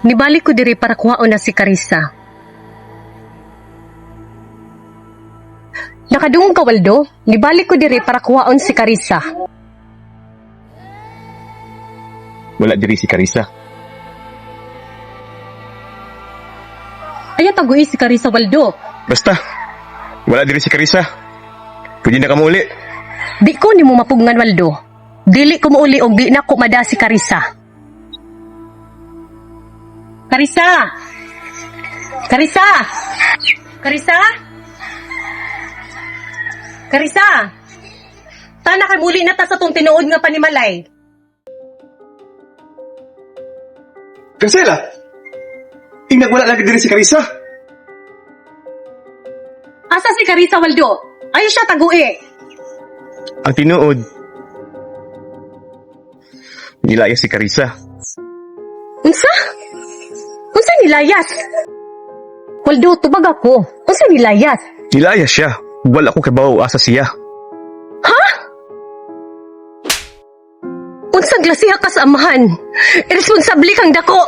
Nibalik ko diri para kuhaon na si Carissa. Nakadungog ka, Waldo? Nibalik ko diri para kuhaon si Carissa. Wala diri si Carissa. Ayaw taguin si Carissa, Waldo. Basta, wala diri si Carissa. Pwede na ka mauli. Di ko ni mo mapugngan, Waldo. Dili ko mauli og di na ko mada si Carissa. Carissa! Carissa! Carissa! Carissa! Tana kay muli na ta sa tong tinuod nga panimalay. Cancela! Tingnan wala lagi diri si Carissa. Asa si Carissa, Waldo? Ayaw siya tagui. Ang tinuod, nilaya si Carissa. Unsa? Unsa nilayas? Waldo, tubag ako. Unsa nilayas? Nilaya siya. Wala ko kabaw asa siya. Ha? Unsang glasiha ka sa amahan? Irresponsable kang dako.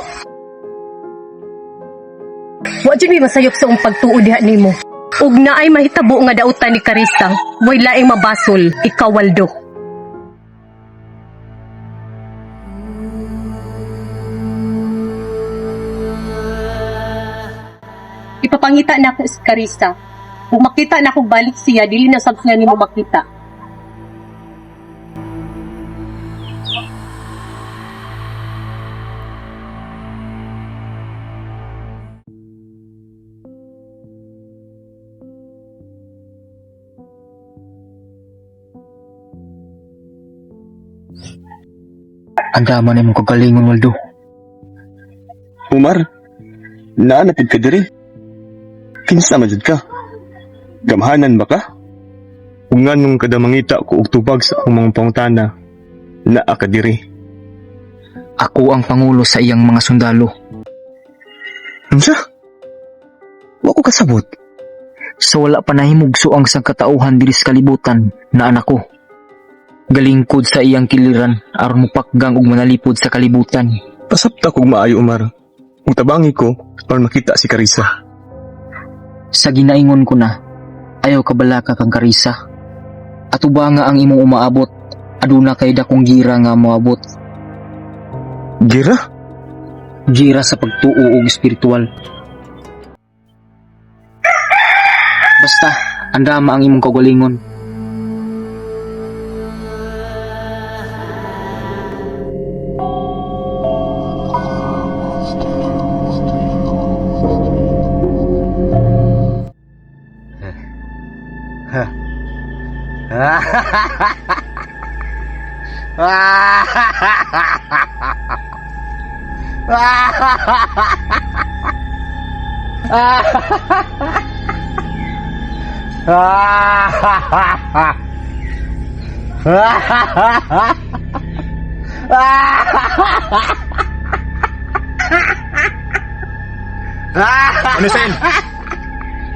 Wa jud mi masayop sa umong pagtuo diha nimo. Ug naay mahitabo nga dautan ni Carissa, way laing mabasol, ikaw Waldo. Ipapangita na ako si Carissa. Kung makita na akong balik siya, dili na sab siya nimo makita. Ang dama na mong kagalingon, Waldo. Umar, naanapid ka diri. Kinsa majud ka? Gamhanan ba ka? Kung nga nung kada mangita ko og tubag sa akong mga pangutana, naa ka diri. Ako ang pangulo sa iyang mga sundalo. Unsa? Wa ko kasabot. Sa wala pa nahimugso ang sagkatauhan diri sa kalibutan na anak ko. Galingkod sa iyang kiliran aron mupakgang og manalipod sa kalibutan. Pasabta kog maayo, Umar. Kung tabangi ko, aron makita si Carissa. Sa ginaingon ko na, ayaw kabalaka kang Carissa. At uba nga ang imong umaabot, aduna kay dakong gira nga moabot. Gira? Gira sa pagtuo og espiritual. Basta, andama ang imong kagalingon. Manusail!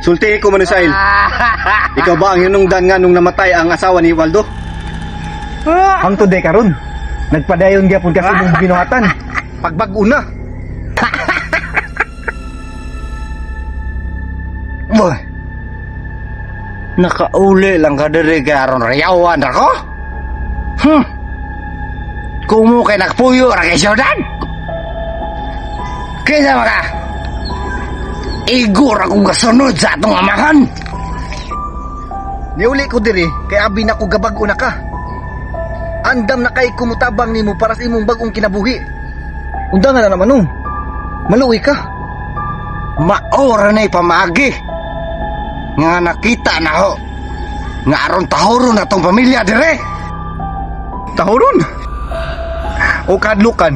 Sulti ko, Manusail. Ikaw ba ang hinungdan nga nung namatay ang asawa ni Waldo? Ang today karon, nagpadayon gyapon kasi mong binuhatan. Pagbag-o na. Boy, nakauli lang ka diri karon rayawan ako? Kung mo kay nakpuyo ra kay Jordan? Kaya maka, igor akong kasunod sa atong amahan. Niuli ko diri, kay abi na ko gabag-o na ka. Andam na kay kumutabang nimo para sa imong bagong kinabuhi. Undangan na naman nung. Maluwi ka. Maora na'y pamagi. Nga nakita na ho. Nga aron tahoron na tong pamilya dire. Tahoron. O kadlukan.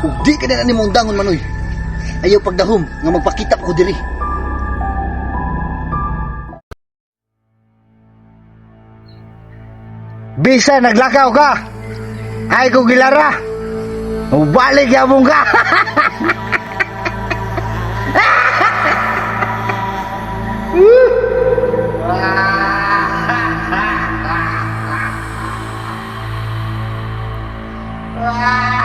Ug di ka na nimong dangon, Manoy. Ayaw pagdahom nga magpakita ko diri. Bisa naglakaw ka. Ay ko gilara. Ubalik yamong ka. Ah!